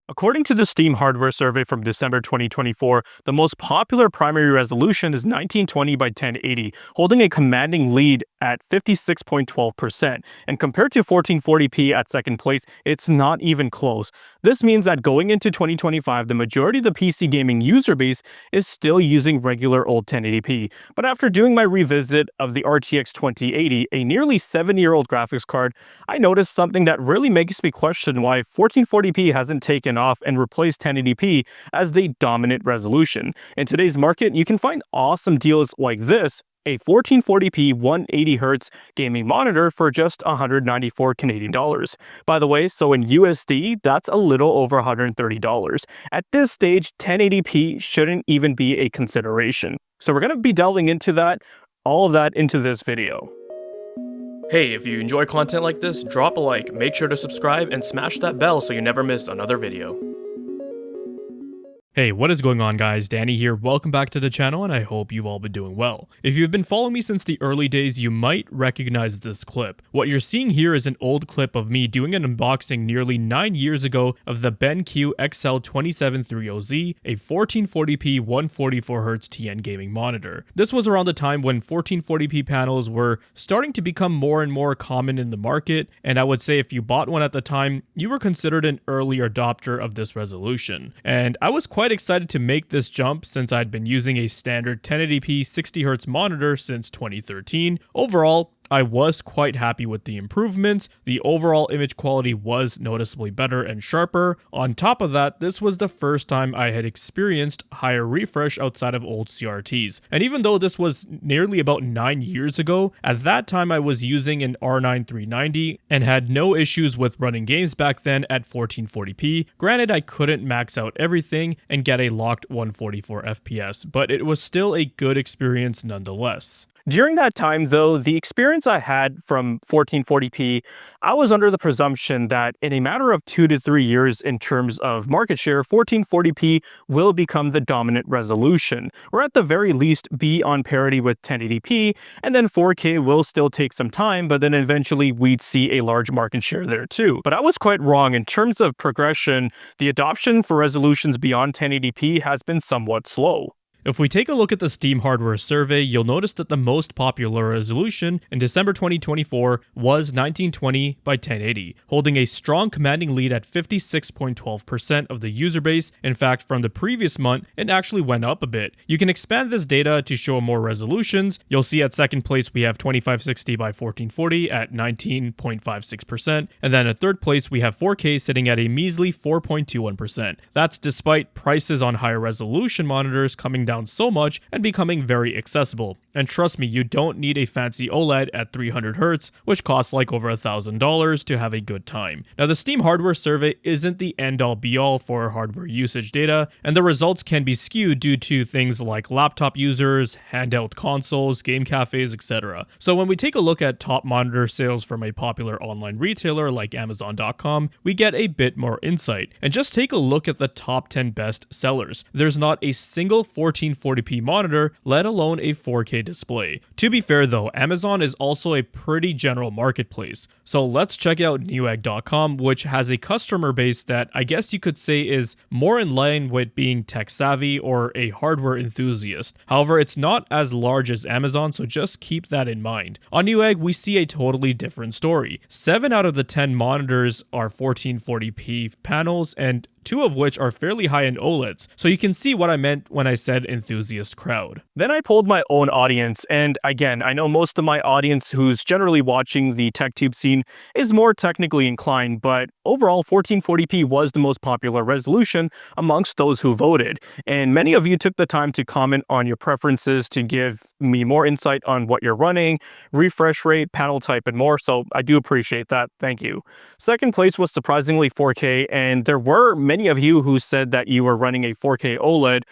According to the Steam hardware survey from December 2024, the most popular primary resolution is 1920 by 1080, holding a commanding lead at 56.12%. And compared to 1440p at second place, it's not even close. This means that going into 2025, the majority of the PC gaming user base is still using regular old 1080p. But after doing my revisit of the RTX 2080, a nearly 7-year-old graphics card, I noticed something that really makes me question why 1440p hasn't taken off and replaced 1080p as the dominant resolution. In today's market, you can find awesome deals like this, a 1440p 180Hz gaming monitor for just 194 Canadian dollars. By the way, so in USD, that's a little over $130. At this stage, 1080p shouldn't even be a consideration. So we're going to be delving into all of that into this video. Hey, if you enjoy content like this, drop a like, make sure to subscribe, and smash that bell so you never miss another video. Hey, what is going on guys? Danny here. Welcome back to the channel and I hope you've all been doing well. If you've been following me since the early days, you might recognize this clip. What you're seeing here is an old clip of me doing an unboxing nearly 9 years ago of the BenQ XL27300Z, a 1440p 144Hz TN gaming monitor. This was around the time when 1440p panels were starting to become more and more common in the market, and I would say if you bought one at the time, you were considered an early adopter of this resolution. And I was quite excited to make this jump since I'd been using a standard 1080p 60Hz monitor since 2013. Overall, I was quite happy with the improvements. The overall image quality was noticeably better and sharper. On top of that, this was the first time I had experienced higher refresh outside of old CRTs. And even though this was nearly about 9 years ago, at that time I was using an R9 390 and had no issues with running games back then at 1440p. Granted, I couldn't max out everything and get a locked 144 FPS, but it was still a good experience nonetheless. During that time, though, the experience I had from 1440p, I was under the presumption that in a matter of 2 to 3 years in terms of market share, 1440p will become the dominant resolution, or at the very least be on parity with 1080p, and then 4K will still take some time, but then eventually we'd see a large market share there too. But I was quite wrong. In terms of progression, the adoption for resolutions beyond 1080p has been somewhat slow. If we take a look at the Steam hardware survey, you'll notice that the most popular resolution in December 2024 was 1920 by 1080, holding a strong commanding lead at 56.12% of the user base. In fact, from the previous month, it actually went up a bit. You can expand this data to show more resolutions. You'll see at second place we have 2560 by 1440 at 19.56%, and then at third place we have 4K sitting at a measly 4.21%. That's despite prices on higher resolution monitors coming down so much and becoming very accessible. And trust me, you don't need a fancy OLED at 300Hz, which costs like over $1,000 to have a good time. Now, the Steam hardware survey isn't the end-all be-all for hardware usage data, and the results can be skewed due to things like laptop users, handheld consoles, game cafes, etc. So when we take a look at top monitor sales from a popular online retailer like Amazon.com, we get a bit more insight. And just take a look at the top 10 best sellers. There's not a single 1440p monitor, let alone a 4K display. To be fair though, Amazon is also a pretty general marketplace. So let's check out Newegg.com, which has a customer base that I guess you could say is more in line with being tech savvy or a hardware enthusiast. However, it's not as large as Amazon, so just keep that in mind. On Newegg, we see a totally different story. 7 out of the 10 monitors are 1440p panels, and 2 of which are fairly high-end OLEDs, so you can see what I meant when I said enthusiast crowd. Then I polled my own audience, and again, I know most of my audience who's generally watching the TechTube scene is more technically inclined, but overall 1440p was the most popular resolution amongst those who voted. And many of you took the time to comment on your preferences to give me more insight on what you're running, refresh rate, panel type, and more, so I do appreciate that. Thank you. Second place was surprisingly 4K, and there were many of you who said that you were running a 4K OLED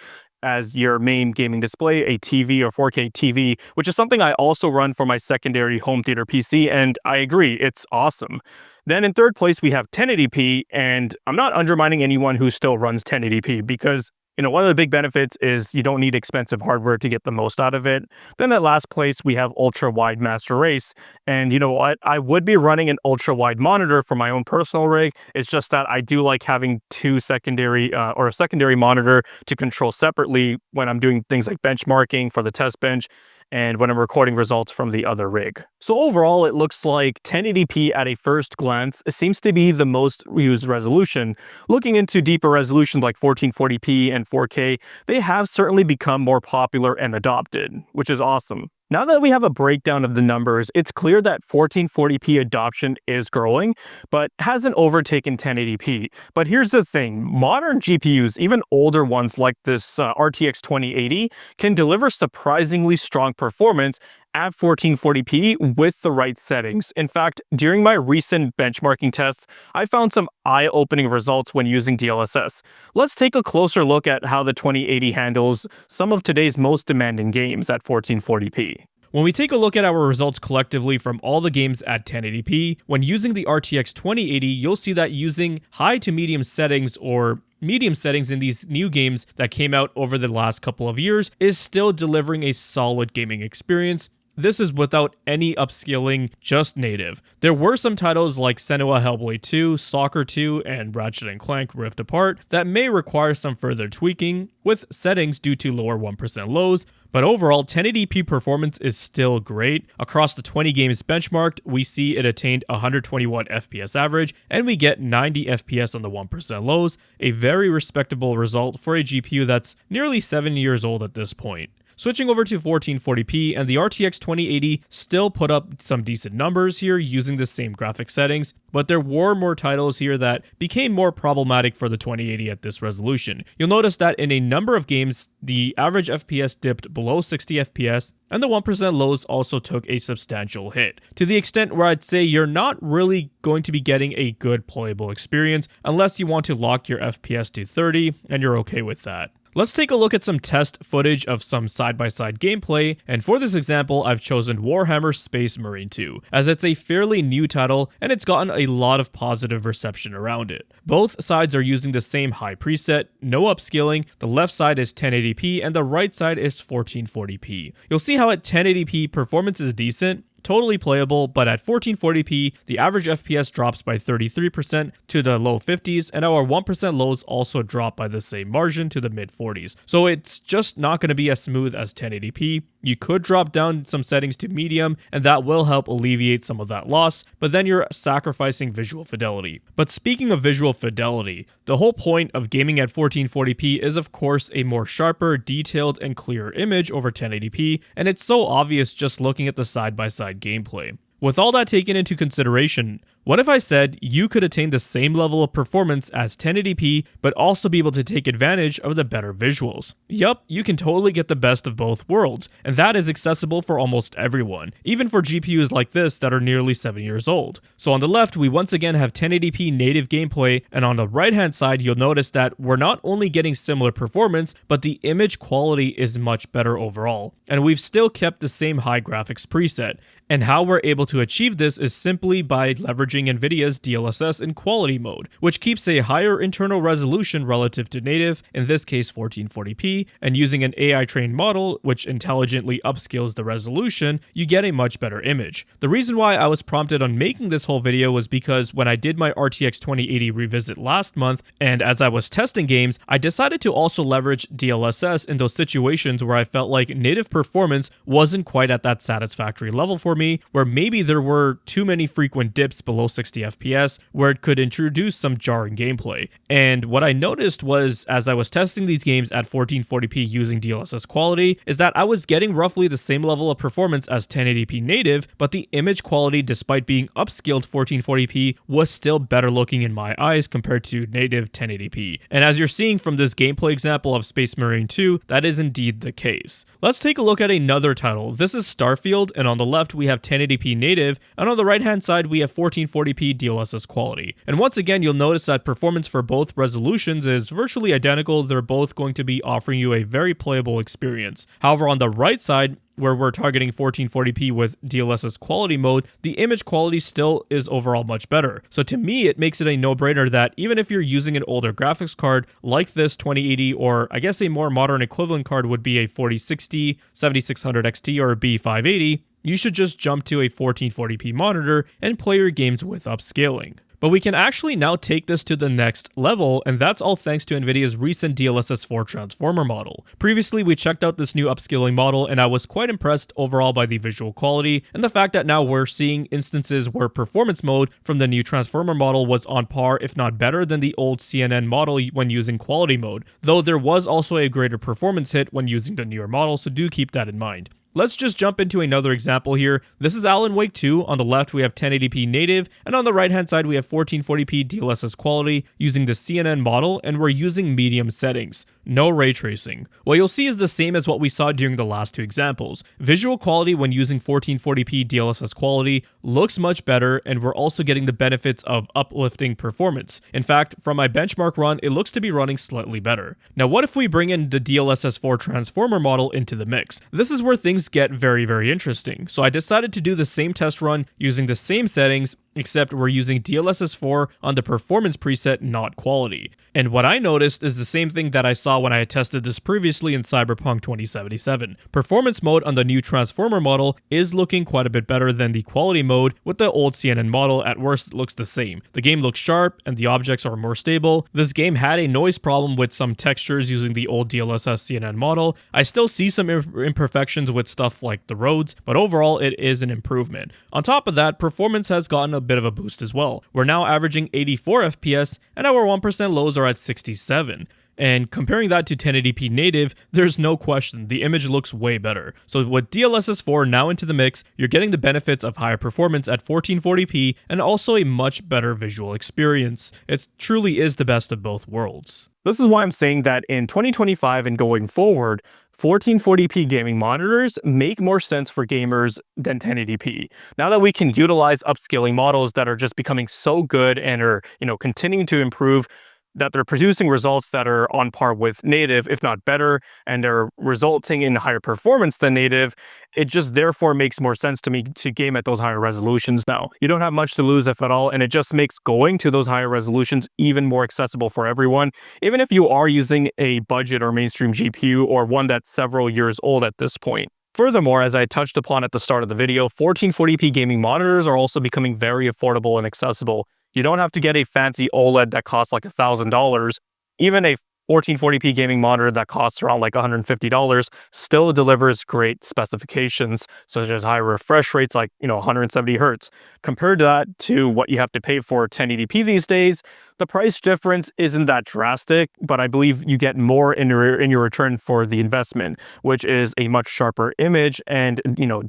as your main gaming display, a TV or 4K TV, which is something I also run for my secondary home theater PC, and I agree, it's awesome. Then in third place, we have 1080p, and I'm not undermining anyone who still runs 1080p because One of the big benefits is you don't need expensive hardware to get the most out of it. Then at last place, we have ultra wide master race. And you know what? I would be running an ultra wide monitor for my own personal rig. It's just that I do like having two secondary or a secondary monitor to control separately when I'm doing things like benchmarking for the test bench and when I'm recording results from the other rig. So overall, it looks like 1080p at a first glance seems to be the most used resolution. Looking into deeper resolutions like 1440p and 4K, they have certainly become more popular and adopted, which is awesome. Now that we have a breakdown of the numbers, it's clear that 1440p adoption is growing, but hasn't overtaken 1080p. But here's the thing, modern GPUs, even older ones like this RTX 2080, can deliver surprisingly strong performance at 1440p with the right settings. In fact, during my recent benchmarking tests, I found some eye-opening results when using DLSS. Let's take a closer look at how the 2080 handles some of today's most demanding games at 1440p. When we take a look at our results collectively from all the games at 1080p, when using the RTX 2080, you'll see that using high to medium settings or medium settings in these new games that came out over the last couple of years is still delivering a solid gaming experience. This is without any upscaling, just native. There were some titles like Senua Hellblade 2, Soccer 2, and Ratchet & Clank Rift Apart that may require some further tweaking with settings due to lower 1% lows, but overall 1080p performance is still great. Across the 20 games benchmarked, we see it attained 121 FPS average, and we get 90 FPS on the 1% lows, a very respectable result for a GPU that's nearly 7 years old at this point. Switching over to 1440p, and the RTX 2080 still put up some decent numbers here using the same graphic settings, but there were more titles here that became more problematic for the 2080 at this resolution. You'll notice that in a number of games, the average FPS dipped below 60 FPS, and the 1% lows also took a substantial hit, to the extent where I'd say you're not really going to be getting a good playable experience unless you want to lock your FPS to 30, and you're okay with that. Let's take a look at some test footage of some side-by-side gameplay, and for this example, I've chosen Warhammer Space Marine 2, as it's a fairly new title and it's gotten a lot of positive reception around it. Both sides are using the same high preset, no upscaling, the left side is 1080p and the right side is 1440p. You'll see how at 1080p performance is decent, totally playable, but at 1440p, the average FPS drops by 33% to the low 50s, and our 1% lows also drop by the same margin to the mid 40s. So it's just not going to be as smooth as 1080p. You could drop down some settings to medium, and that will help alleviate some of that loss, but then you're sacrificing visual fidelity. But speaking of visual fidelity, the whole point of gaming at 1440p is of course a more sharper, detailed, and clearer image over 1080p, and it's so obvious just looking at the side-by-side gameplay. With all that taken into consideration, what if I said you could attain the same level of performance as 1080p, but also be able to take advantage of the better visuals? Yup, you can totally get the best of both worlds, and that is accessible for almost everyone, even for GPUs like this that are nearly 7 years old. So on the left, we once again have 1080p native gameplay, and on the right hand side, you'll notice that we're not only getting similar performance, but the image quality is much better overall, and we've still kept the same high graphics preset. And how we're able to achieve this is simply by leveraging Nvidia's DLSS in quality mode, which keeps a higher internal resolution relative to native, in this case 1440p, and using an AI trained model which intelligently upscales the resolution, you get a much better image. The reason why I was prompted on making this whole video was because when I did my RTX 2080 revisit last month, and as I was testing games, I decided to also leverage DLSS in those situations where I felt like native performance wasn't quite at that satisfactory level for me, where maybe there were too many frequent dips below 60 FPS where it could introduce some jarring gameplay. And what I noticed was, as I was testing these games at 1440p using DLSS quality, is that I was getting roughly the same level of performance as 1080p native, but the image quality, despite being upscaled 1440p, was still better looking in my eyes compared to native 1080p. And as you're seeing from this gameplay example of Space Marine 2, that is indeed the case. Let's take a look at another title. This is Starfield, and on the left we have 1080p native, and on the right hand side we have 1440p 1440p DLSS quality. And once again, you'll notice that performance for both resolutions is virtually identical. They're both going to be offering you a very playable experience. However, on the right side, where we're targeting 1440p with DLSS quality mode, the image quality still is overall much better. So to me, it makes it a no-brainer that even if you're using an older graphics card like this 2080, or I guess a more modern equivalent card would be a 4060, 7600 XT, or a B580, you should just jump to a 1440p monitor and play your games with upscaling. But we can actually now take this to the next level, and that's all thanks to Nvidia's recent DLSS 4 transformer model. Previously, we checked out this new upscaling model, and I was quite impressed overall by the visual quality, and the fact that now we're seeing instances where performance mode from the new transformer model was on par, if not better, than the old CNN model when using quality mode, though there was also a greater performance hit when using the newer model, so do keep that in mind. Let's just jump into another example here. This is Alan Wake 2. On the left, we have 1080p native, and on the right-hand side, we have 1440p DLSS quality using the CNN model, and we're using medium settings. No ray tracing. What you'll see is the same as what we saw during the last two examples. Visual quality when using 1440p DLSS quality looks much better, and we're also getting the benefits of uplifting performance. In fact, from my benchmark run, it looks to be running slightly better. Now, what if we bring in the DLSS 4 transformer model into the mix? This is where things get very interesting. So I decided to do the same test run using the same settings, except we're using DLSS 4 on the performance preset, not quality. And what I noticed is the same thing that I saw when I had tested this previously in Cyberpunk 2077. Performance mode on the new transformer model is looking quite a bit better than the quality mode with the old CNN model. At worst, it looks the same. The game looks sharp and the objects are more stable. This game had a noise problem with some textures using the old DLSS CNN model. I still see some imperfections with stuff like the roads, but overall it is an improvement. On top of that, performance has gotten a bit of a boost as well. We're now averaging 84 FPS and our 1% lows are at 67. And comparing that to 1080p native, there's no question, the image looks way better. So with DLSS 4 now into the mix, you're getting the benefits of higher performance at 1440p and also a much better visual experience. It truly is the best of both worlds. This is why I'm saying that in 2025 and going forward, 1440p gaming monitors make more sense for gamers than 1080p. Now that we can utilize upscaling models that are just becoming so good and are, continuing to improve, that they're producing results that are on par with native, if not better, and they're resulting in higher performance than native, it just therefore makes more sense to me to game at those higher resolutions now. You don't have much to lose, if at all, and it just makes going to those higher resolutions even more accessible for everyone, even if you are using a budget or mainstream GPU or one that's several years old at this point. Furthermore, as I touched upon at the start of the video, 1440p gaming monitors are also becoming very affordable and accessible. You don't have to get a fancy OLED that costs like $1,000. Even a 1440p gaming monitor that costs around like $150 still delivers great specifications, such as high refresh rates like 170 Hz. Compared to that to what you have to pay for 1080p these days, the price difference isn't that drastic, but I believe you get more in your return for the investment, which is a much sharper image and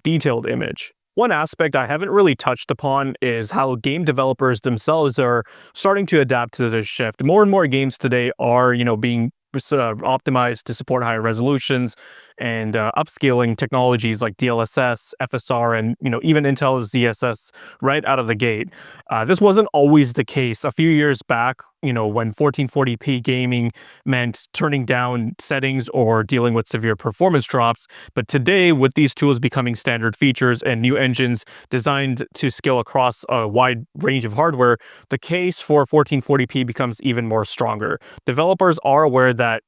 detailed image. One aspect I haven't really touched upon is how game developers themselves are starting to adapt to this shift. More and more games today are, being optimized to support higher resolutions and upscaling technologies like DLSS, FSR, and even Intel XeSS right out of the gate. This wasn't always the case. A few years back, when 1440p gaming meant turning down settings or dealing with severe performance drops. But today, with these tools becoming standard features and new engines designed to scale across a wide range of hardware, the case for 1440p becomes even more stronger. Developers are aware that,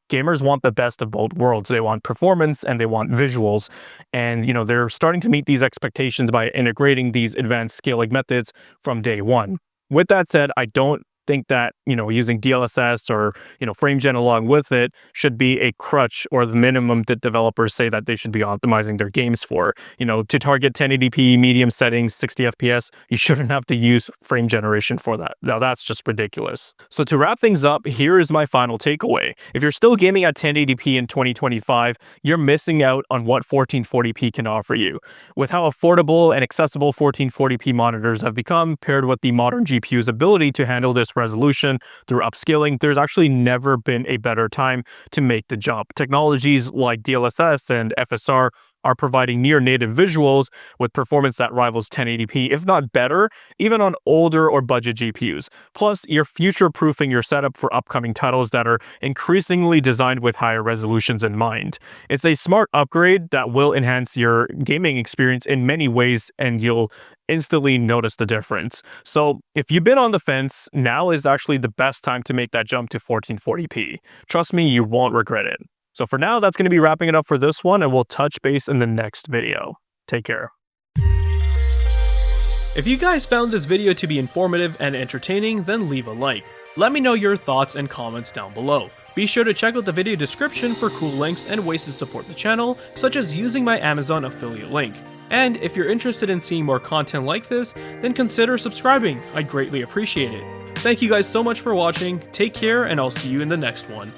gamers want the best of both worlds. They want performance and they want visuals. And, they're starting to meet these expectations by integrating these advanced scaling methods from day one. With that said, I don't think that using DLSS or frame gen along with it should be a crutch or the minimum that developers say that they should be optimizing their games for. To target 1080p medium settings, 60 FPS, you shouldn't have to use frame generation for that. Now that's just ridiculous. So to wrap things up, here is my final takeaway. If you're still gaming at 1080p in 2025, you're missing out on what 1440p can offer you. With how affordable and accessible 1440p monitors have become, paired with the modern GPU's ability to handle this resolution through upscaling, there's actually never been a better time to make the jump. Technologies like DLSS and FSR are providing near-native visuals with performance that rivals 1080p, if not better, even on older or budget GPUs. Plus, you're future-proofing your setup for upcoming titles that are increasingly designed with higher resolutions in mind. It's a smart upgrade that will enhance your gaming experience in many ways, and you'll instantly notice the difference. So if you've been on the fence, now is actually the best time to make that jump to 1440p. Trust me, you won't regret it. So for now, that's going to be wrapping it up for this one, and we'll touch base in the next video. Take care. If you guys found this video to be informative and entertaining, then leave a like. Let me know your thoughts and comments down below. Be sure to check out the video description for cool links and ways to support the channel, such as using my Amazon affiliate link. And if you're interested in seeing more content like this, then consider subscribing. I'd greatly appreciate it. Thank you guys so much for watching, take care, and I'll see you in the next one.